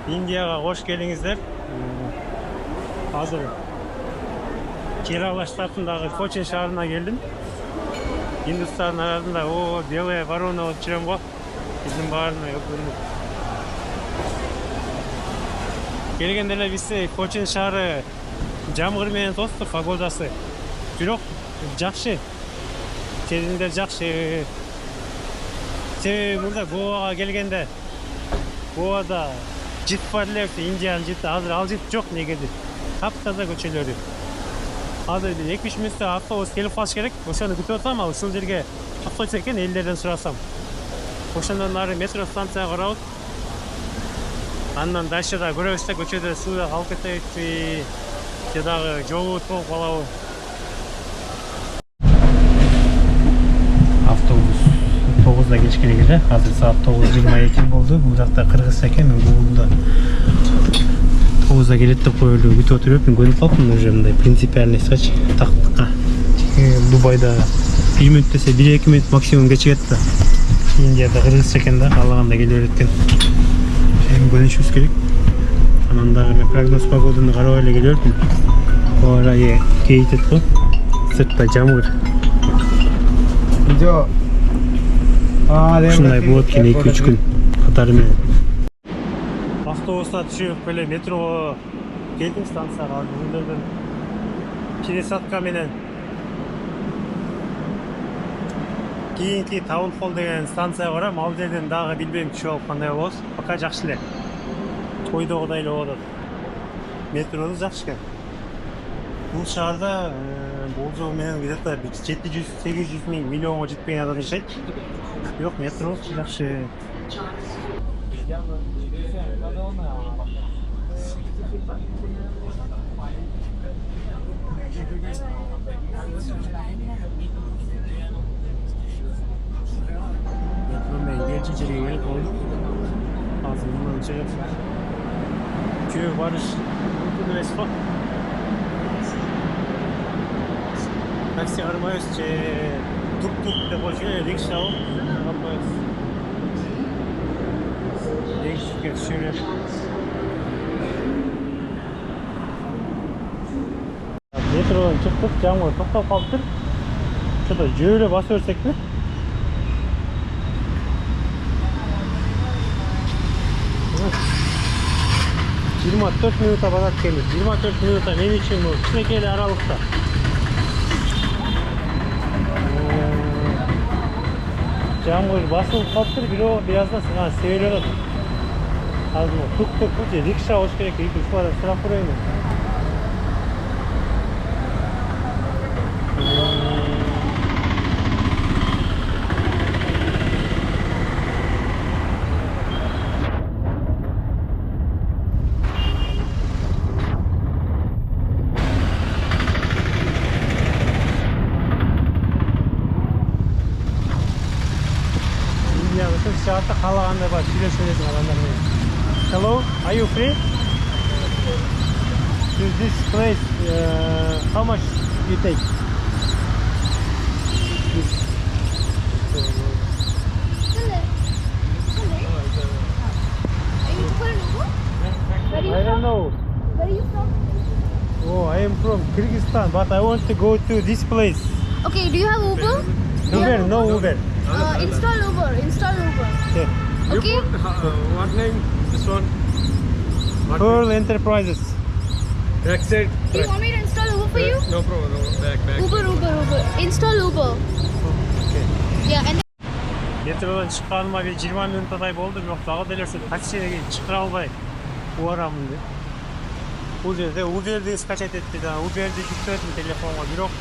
Индияга кош келиңиздер. Азыр Керала штатындагы Кочин шаарына келдим. Индустардын арасында белая ворона болуп жүрөм го. Биздин баарына өкүнүп. Келгенде эле бизде Кочин шаары жамгыр менен тосту, погодасы. Бирок жакшы. Чединдер жакшы. Себеби мурда Гоага келгенде Гоада жит бар эле, Индиянын жити. Азыр ал жит жок негеди. Таптаза көчөлөрү. Азыр 2-3 мүнөттө автобус келип калыш керек. Ошону күтүп атам, ал ушул жерге токтойт экен, элдерден сурасам. Ошондон ары метро станцияга барабыз. Андан дальше да көрөбүз да, көчөдө суу калып кетеби, же дагы жолу толуп калабы. Автобус 9-да келиш керек эле. Азыр саат 9:22 болду. Бул жакта кыргыз экен, мен Google'да 9-да келет деп коюлду, күтүп отуруп, мен көнүп калыптым уже мындай принципиальный сач тактыкка. Дубайда 1 мүнөт десе 1-2 мүнөт максимум кечигет да. Индияда кыргыз экен да, каалаганда келе берет экен. Эми көнүшүбүз керек. Анан дагы мен прогноз погоданы карабай эле келе бердим. Ora кейтет го. Сыртта жамгыр. Видео. Ушундай болот экен 2-3 күн катары менен. Автобуста түшүп эле метро келдим станцияга. Өндөрдөн пересадка менен кийинки Таунхолл деген станцияга барам. Ал жерден дагы билбейм түшүп алып кандай болобуз. Пока жакшы эле. Тойдогудай эле болот. Метроду жакшы экен. Бул шаарда болжол менен где-то 700-800 миң миллионго жетпеген адам жашайт. Бирок метро жакшы. Метромен келчи жерге келип болдук. Азыр мындан чыгып күйөө барыш мүмкүн эмес го. Такси кармайбыз же тук-тук деп коюшу, рикша болуп кармайбыз. Рикшаге түшүрөт. Метродон чыктык, жамгыр токтоп калыптыр. Что-то жөө басып берсекпи? Жыйырма 4 минутта басат экенбиз. 24 минутта мен үчүн бул кичинекей эле аралыкта. Жамгыр басылып калыптыр, бирок бираздан сага себелеп атат. Азыр тук-тук же рикша болуш керек, 2-3 бара сурап көрөйүн. Şartta kalağında var, söylesin adamlar. Hello, are you free? To this place, how much you take? I don't know. Where are you from? Oh, I am from Kyrgyzstan, but I want to go to this place. Okay, do you have Uber? Uber, no Uber. Install Uber. Okay. Okay. What name? This one? Pearl Enterprises. Backside. Do you want me to install Uber for you? No problem. No. Back. Uber. Install Uber. Okay. Yeah, and Metrodan çıkkanıma bir 20 minutтай болду, бирок дагы делерсе таксиге чыгыра албай убарамын деп. Бул жерде Uber'ди скачать этти да, Uber'ди жүктөдүм телефонго, бирок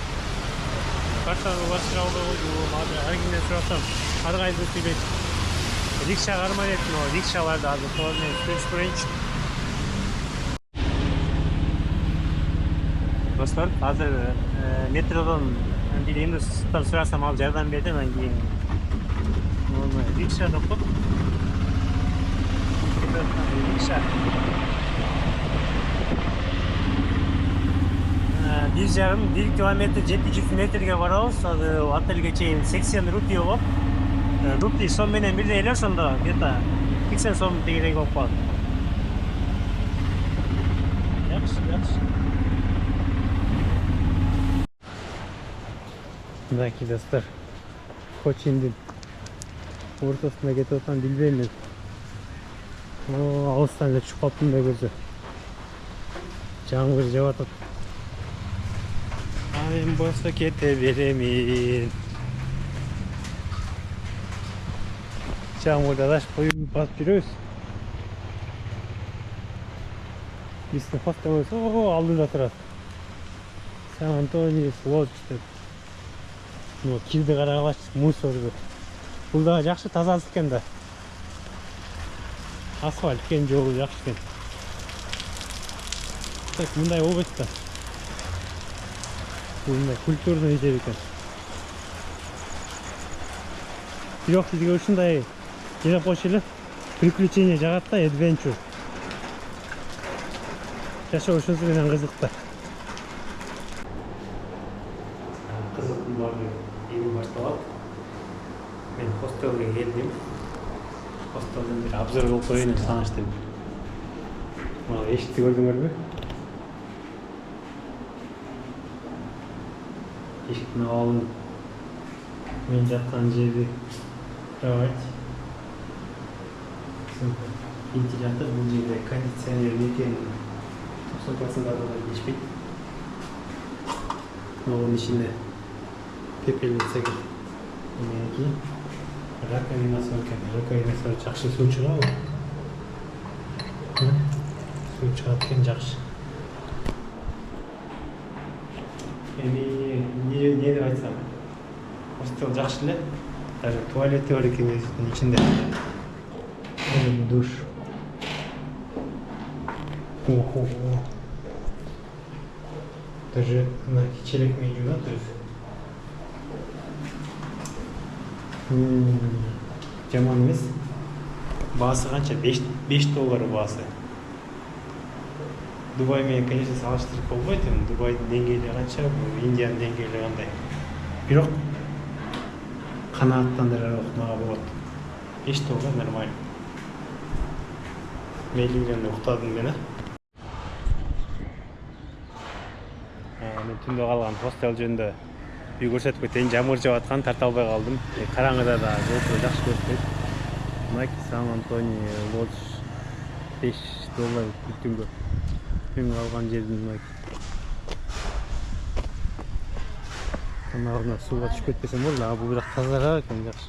картаны басыра албайдым. Азыр ар кимден сурасам, ар кайсы сүйлөйт. Рикша кармай деп, но рикшаларды азыр толугу көрүп көрөйүнчү. Достор, азыр метродон бир индустан сурасам, ал жардам берди, анан кийин рикша токтоп. Рикша. 1,5 километр 700 метрге барабыз. Отельге чейин 80 рупий болуп. Рупий сом менен бирдей эле, ошондо где-то 80 сом дегендей болуп калат. Yaxshi. Mındaki dostlar, Koçin'din ortasına ketip bilbeyim ben. Ağızdan da çıkıp attım da gözü. Жаңбыр жауып атат. Айым болса кете беремин. Жаңбырда даш коюп басып жүрөбүз. Биздин хостелибиз алдыда турат. Сан-Антонио Лодж деп. Кирди карагач мусорду. Бул да жакшы тазалык экен да. Асфальт экен, жолу жакшы экен. Так, мындай областьта. Мындай культурный жер экен. Бирок бизге ушундай жер кошуп эле приключение жагат да, adventure. Жашоо ушунусу менен кызык да. Кызыктын баары эми башталат. Мен хостелге келдим. Хостелден бир обзор кылып коеюн деп саныштым. Мына эшикти көрдүңөрбү? Eşikin ağalın menjatkan jeri kravать. Ventilatör bu жерде кондиционер экенин 90% адамдар билишпейт. Onun içinde pepeletse gel. Yemeği rakamina sorken rakamina жақсы суу чыгабы? Суу чыгат экен жакшы. Не деп айтсам, хостел жақсы эле, даже туалети бар экен ичинде. Душ. Ого. Даже на челек меню, да, то есть. Жаман эмес. Баасы канча? 5 доллар баасы. Дубай менен, конечно, салыштырып болбойт. Дубайдын деңгээли канча, Индиянын деңгээли кандай. Бирок канааттандырарлык мага болот. 5 доллар нормально. Мейли менен уктадым мен. Мен түндө калган хостел жөнүндө үй көрсөтүп кетейин. Жамгыр жаап аткан, тарта албай калдым. Караңгыда да жол жакшы көрсөтөт. Nike Сан-Антонио Лодж 5 доллар түнгө. Мен алган жердин Nike. Анагына сууга түшүп кетпесем болду, а бул бирок тазараак экен, жакшы.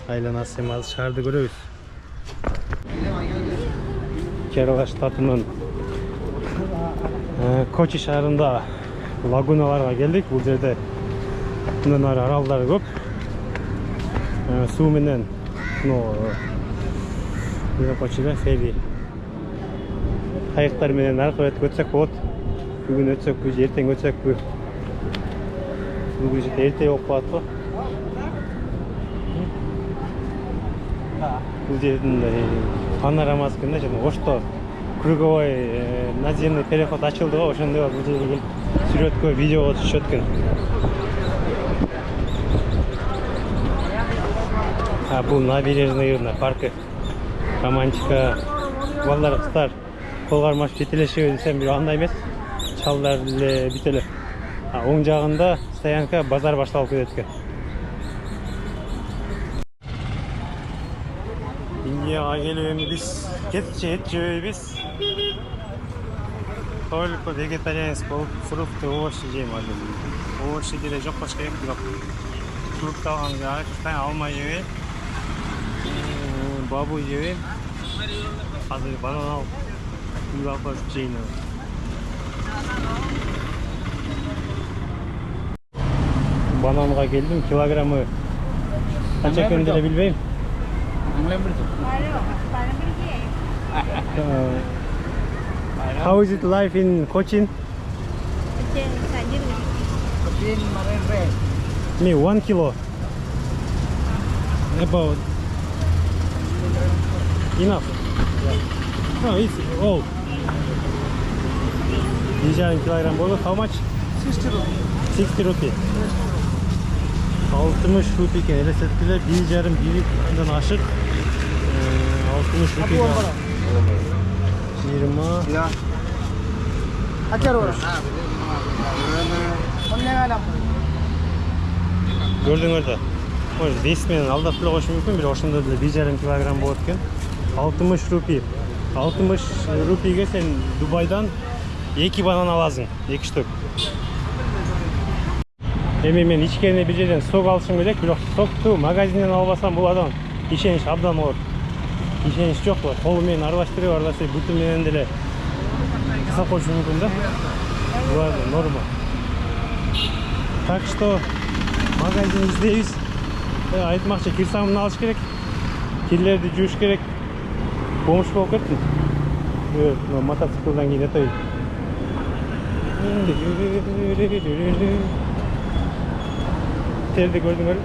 Айланасы эми азыр шаарды көрөбүз. Керала штатынын Кочи шаарында лагуналарга келдик. Бул жерде мындан ары аралдар көп. Суу менен ферри кайыктар менен аркы өтүп өтсөк болот. Бүгүн өтсөкпү, эртең өтсөкпү. Бүгүн эрте болуп калат го. Бул жердин панорамасы экен да, жана Ошто круговой наземный переход ачылды го, ошондой бул жерге келип сүрөткө, видеого түшүшөт экен. Бул набережный паркы. Романтика. Балдар, кыздар кол кармаш жетелешеби десем, бирок андай эмес. Чалдар эле бүт эле. Оң жагында стоянка, базар башталып кетет экен. Индияга келип эми биз кетчи эт жебейбиз. Только вегетарианец болуп, фрукты, овощи жейм азыр. Овощи деле жок болуш керек, бирок фрукт алганга алма жебейм. Бабу жебейм. Азыр банан алып, үйгө алып барып жейин. Бананга келдим, килограммы канча экенин деле билбейм. How is it life in Cochin? Me 1 kilo. About enough. No, it's all. 1,5 kilogram болот. How much? 60 rupees. 60 rupees. 60 rupi eкен. Элестеткиле 1,5 1 ашык. 60 rupi. 20 Ya. Acar ora. Onne alam. Gördüңөр да. Может, вес менен алдап эле коюшу мүмкүн, бирок ошондо деле 1,5 килограмм болот экен. 60 рупий. 60 рупийге сен Дубайдан 2 банан аласың, 2 штук. Эми мен ичкени бир жерден сок алышым керек, бирок сокту магазинден албасам буладан ишенич абдан болот. Ишенич жок болот. Колу менен аралаштырып бүтүн менен деле кыса коюшу мүмкүн да. Булар норма. Так что магазин издейбиз. Айтмакчы, кир самын алыш керек. Кирлерди жууш керек. Помощь болуп кеттим. Мотоциклдан кийин этой. Терди көрдүңөр.